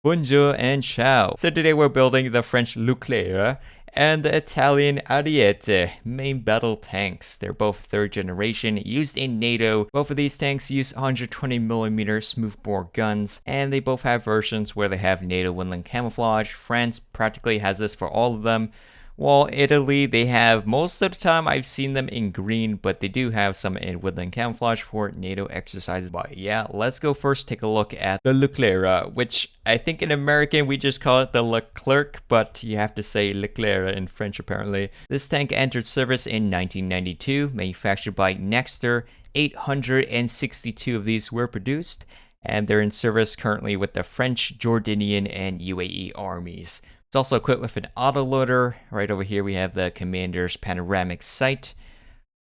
Bonjour and ciao. So today we're building the French Leclerc and the Italian Ariete main battle tanks. They're both 3rd generation, used in NATO. Both of these tanks use 120mm smoothbore guns, and they both have versions where they have NATO woodland camouflage. France practically has this for all of them, while Italy, they have, most of the time I've seen them in green, but they do have some in woodland camouflage for NATO exercises. But yeah, let's go first take a look at the Leclerc, which I think in American we just call it the Leclerc, but you have to say Leclerc in French apparently. This tank entered service in 1992, manufactured by Nexter. 862 of these were produced, and they're in service currently with the French, Jordanian, and UAE armies. It's also equipped with an autoloader. Right over here we have the commander's panoramic sight.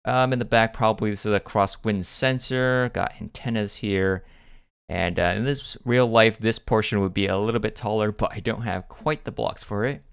In the back, probably this is a crosswind sensor. Got antennas here. And in this real life, this portion would be a little bit taller, but I don't have quite the blocks for it.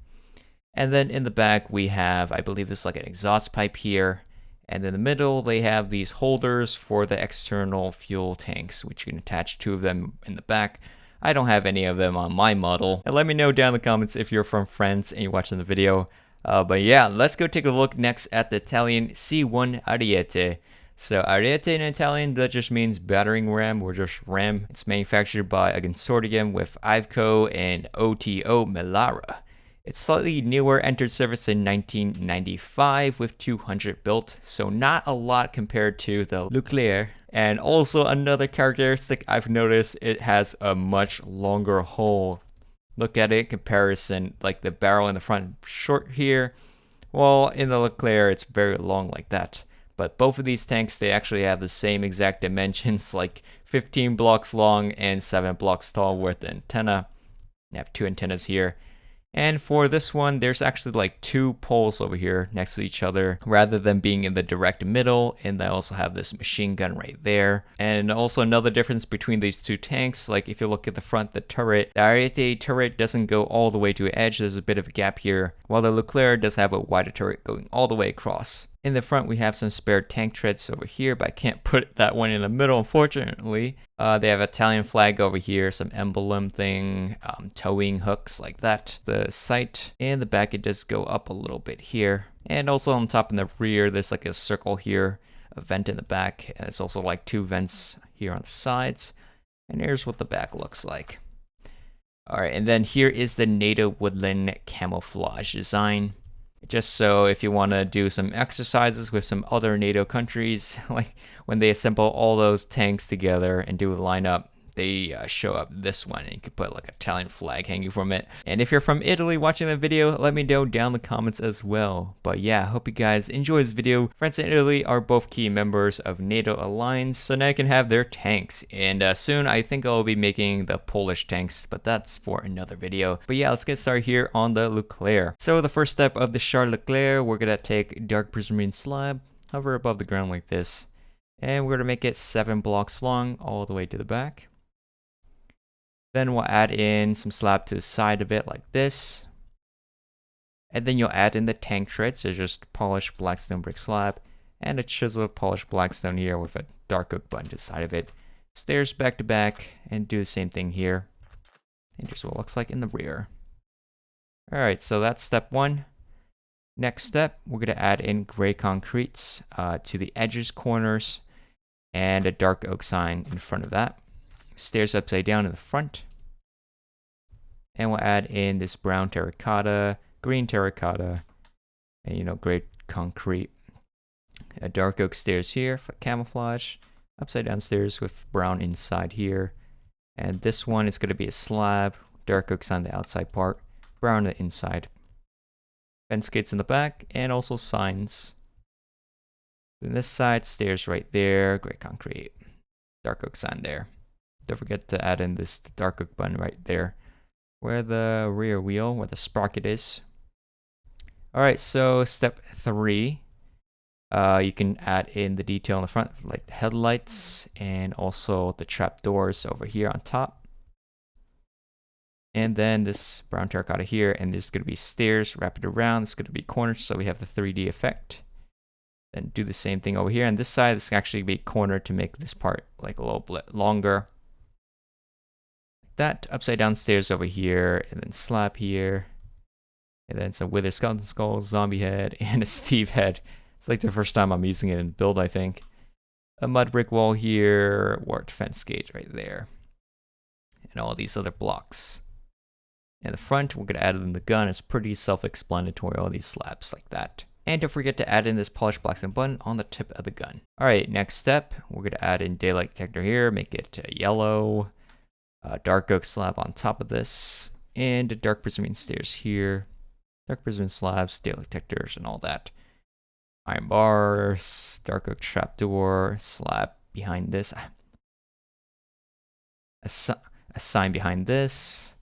And then in the back we have, I believe this is like an exhaust pipe here. And in the middle they have these holders for the external fuel tanks, which you can attach 2 of them in the back. I don't have any of them on my model. And let me know down in the comments if you're from France and you're watching the video. But yeah, let's go take a look next at the Italian C1 Ariete. So Ariete in Italian, that just means battering ram or just ram. It's manufactured by a consortium with Iveco and OTO Melara. It's slightly newer, entered service in 1995 with 200 built, so not a lot compared to the Leclerc. And also another characteristic I've noticed, it has a much longer hull. Look at it in comparison, like the barrel in the front short here, while in the Leclerc it's very long like that. But both of these tanks, they actually have the same exact dimensions, like 15 blocks long and 7 blocks tall with the antenna. I have 2 antennas here. And for this one, there's actually like 2 poles over here next to each other rather than being in the direct middle. And they also have this machine gun right there. And also another difference between these 2 tanks, like if you look at the front, the turret, the Ariete turret doesn't go all the way to the edge. There's a bit of a gap here, while the Leclerc does have a wider turret going all the way across. In the front, we have some spare tank treads over here, but I can't put that one in the middle, unfortunately. They have an Italian flag over here, some emblem thing, towing hooks like that. The sight and the back, it does go up a little bit here. And also on top and the rear, there's like a circle here, a vent in the back. And it's also like 2 vents here on the sides. And here's what the back looks like. All right, and then here is the NATO woodland camouflage design. Just so if you want to do some exercises with some other NATO countries, like when they assemble all those tanks together and do a lineup, they show up this one, and you can put like an Italian flag hanging from it. And if you're from Italy watching the video, let me know down in the comments as well. But yeah, I hope you guys enjoy this video. France and Italy are both key members of NATO alliance, so now you can have their tanks. And soon I think I'll be making the Polish tanks, but that's for another video. But yeah, let's get started here on the Leclerc. So the first step of the Char Leclerc, we're gonna take dark prismarine slab, hover above the ground like this, and we're gonna make it 7 blocks long all the way to the back. Then we'll add in some slab to the side of it like this. And then you'll add in the tank treads, so just polished blackstone brick slab, and a chiseled polished blackstone here with a dark oak button to the side of it. Stairs back to back, and do the same thing here. And here's what it looks like in the rear. Alright, so that's step 1. Next step, we're going to add in gray concretes to the edges, corners, and a dark oak sign in front of that. Stairs upside down in the front. And we'll add in this brown terracotta, green terracotta, and gray concrete. A dark oak stairs here for camouflage. Upside down stairs with brown inside here. And this one is going to be a slab, dark oaks on the outside part, brown on the inside. Fence gates in the back, and also signs. Then this side, stairs right there, gray concrete, dark oak sign there. Don't forget to add in this dark oak button right there, where the rear wheel, where the sprocket is. Alright, so step 3. You can add in the detail in the front, like the headlights, and also the trap doors over here on top. And then this brown terracotta here, and there's going to be stairs wrapped around. It's going to be corners, so we have the 3D effect. Then do the same thing over here. And this side is actually be cornered to make this part like a little bit longer. that. Upside down stairs over here, and then slab here, and then some wither skeleton skull, zombie head, and a Steve head. It's like the first time I'm using it in build, I think. A mud brick wall here, warped fence gate right there, and all these other blocks. In the front, we're gonna add in the gun. It's pretty self-explanatory, all these slabs like that. And don't forget to add in this polished blacksmith button on the tip of the gun. All right, next step, we're gonna add in daylight detector here, make it yellow, dark oak slab on top of this, and dark prismarine stairs here, dark prismarine slabs, daylight detectors, and all that. Iron bars, dark oak trapdoor, slab behind this, a sign behind this,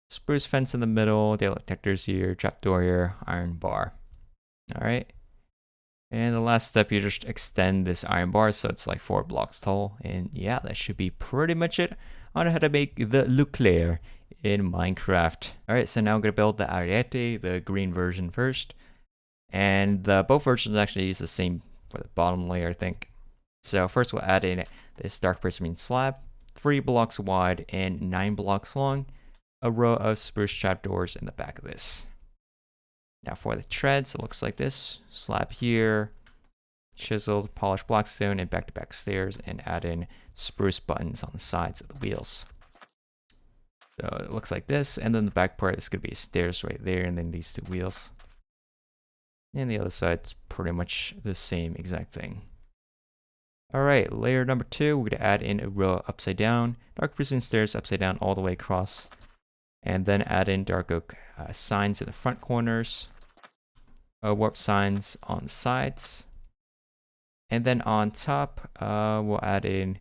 spruce fence in the middle, daylight detectors here, trapdoor here, iron bar. All right. And the last step, you just extend this iron bar so it's like 4 blocks tall. And yeah, that should be pretty much it on how to make the Leclerc in Minecraft. All right, so now I'm gonna build the Ariete, the green version first. And both versions actually use the same for the bottom layer, I think. So first we'll add in this dark prismarine slab, 3 blocks wide and 9 blocks long, a row of spruce trapdoors in the back of this. Now for the treads, it looks like this. Slab here, chiseled, polished blockstone, and back-to-back stairs, and add in spruce buttons on the sides of the wheels. So it looks like this, and then the back part is going to be stairs right there, and then these 2 wheels. And the other side's pretty much the same exact thing. Alright, layer number 2, we're going to add in a row upside down, dark prismarine stairs upside down all the way across, and then add in dark oak signs in the front corners, warp signs on the sides, and then on top we'll add in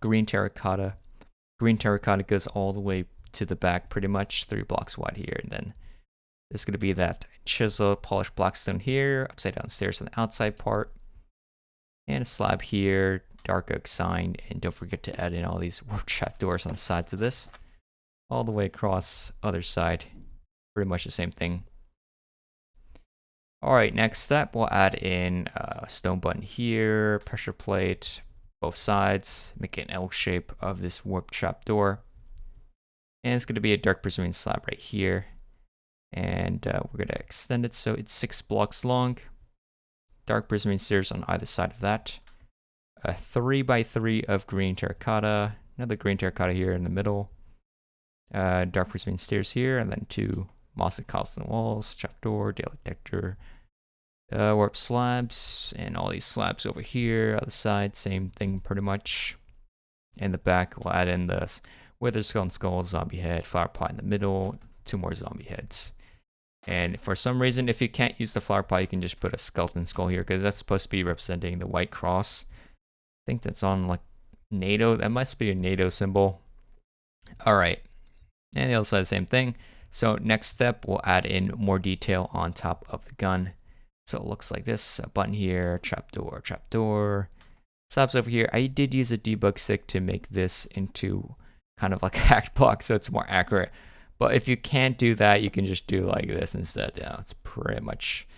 green terracotta. Green terracotta goes all the way to the back, pretty much 3 blocks wide here, and then there's going to be that chiseled polished blockstone here, upside down stairs on the outside part, and a slab here, dark oak sign, and don't forget to add in all these warp trapdoors on the sides of this, all the way across other side, pretty much the same thing. Alright, next step, we'll add in a stone button here, pressure plate, both sides, make it an L shape of this warp trapdoor. And it's going to be a dark prismarine slab right here. And we're going to extend it so it's 6 blocks long. Dark prismarine stairs on either side of that. A 3x3 of green terracotta, another green terracotta here in the middle. Dark prismarine stairs here, and then 2 moss and cobblestone walls, trapdoor, daylight detector, warp slabs, and all these slabs over here. Other side, same thing pretty much. In the back, we'll add in the wither skeleton skull, zombie head, flower pot in the middle, 2 more zombie heads. And for some reason, if you can't use the flower pot, you can just put a skeleton skull here, because that's supposed to be representing the white cross. I think that's on like NATO. That must be a NATO symbol. Alright. And the other side, same thing. So next step, we'll add in more detail on top of the gun. So it looks like this, a button here, trapdoor, trapdoor. Slabs over here. I did use a debug stick to make this into kind of like a hacked block so it's more accurate. But if you can't do that, you can just do like this instead. Yeah, it's pretty much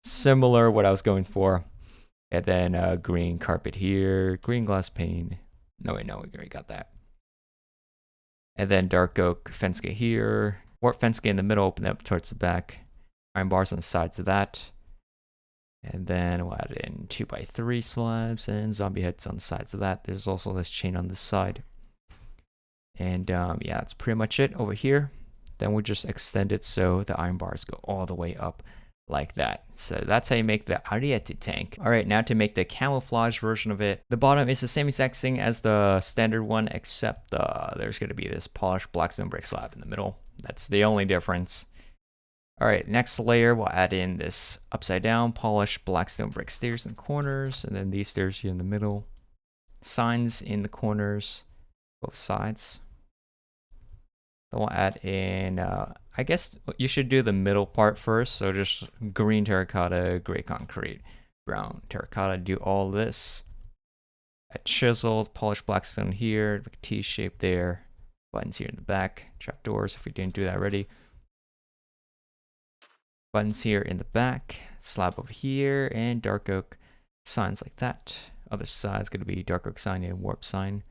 similar what I was going for. And then green carpet here, green glass pane. No, wait, no, we already got that. And then dark oak fence gate here. Warp fence gate in the middle, open up towards the back. Iron bars on the sides of that. And then we'll add in 2x3 slabs and zombie heads on the sides of that. There's also this chain on this side. And yeah, that's pretty much it over here. Then we'll just extend it so the iron bars go all the way up like that. So that's how you make the Ariete tank. All right, now to make the camouflage version of it. The bottom is the same exact thing as the standard one, except there's going to be this polished blackstone brick slab in the middle. That's the only difference. All right, next layer, we'll add in this upside down polished blackstone brick stairs in the corners, and then these stairs here in the middle. Signs in the corners, both sides. Then we'll add in, I guess you should do the middle part first. So just green terracotta, gray concrete, brown terracotta, do all this. A chiseled polished blackstone here, T shape there, buttons here in the back, trapdoors if we didn't do that already. Buttons here in the back, slab over here, and dark oak signs like that. Other side's going to be dark oak sign and warp sign.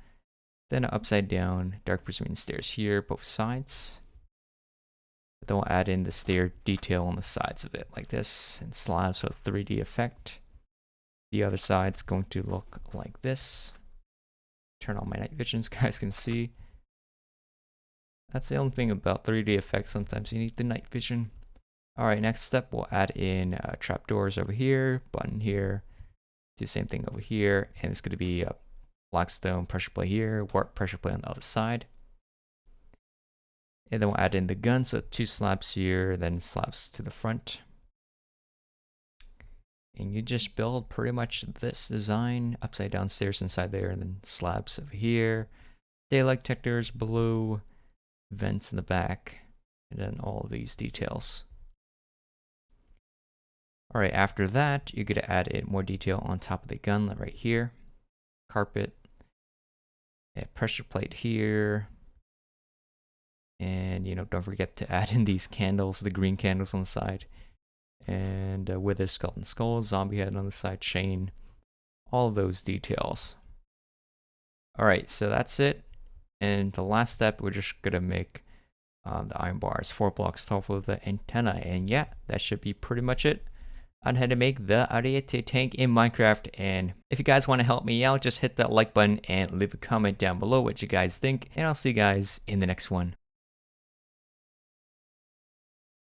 Then an upside down dark prismarine stairs here, both sides. But then we'll add in the stair detail on the sides of it, like this, and slabs with 3D effect. The other side's going to look like this. Turn on my night vision so you guys can see. That's the only thing about 3D effects, sometimes you need the night vision. Alright, next step, we'll add in trapdoors over here, button here, do the same thing over here, and it's going to be a blackstone pressure plate here, warp pressure plate on the other side. And then we'll add in the gun, so 2 slabs here, then slabs to the front. And you just build pretty much this design, upside down stairs inside there, and then slabs over here, daylight detectors below, vents in the back, and then all of these details. Alright, after that, you're going to add in more detail on top of the gun right here. Carpet, a pressure plate here, and don't forget to add in these candles, the green candles on the side, and wither skeleton skull, zombie head on the side, chain, all of those details. Alright, so that's it. And the last step, we're just going to make the iron bars 4 blocks tall for the antenna, and yeah, that should be pretty much it on how to make the Ariete tank in Minecraft. And if you guys want to help me out, just hit that like button and leave a comment down below what you guys think, and I'll see you guys in the next one.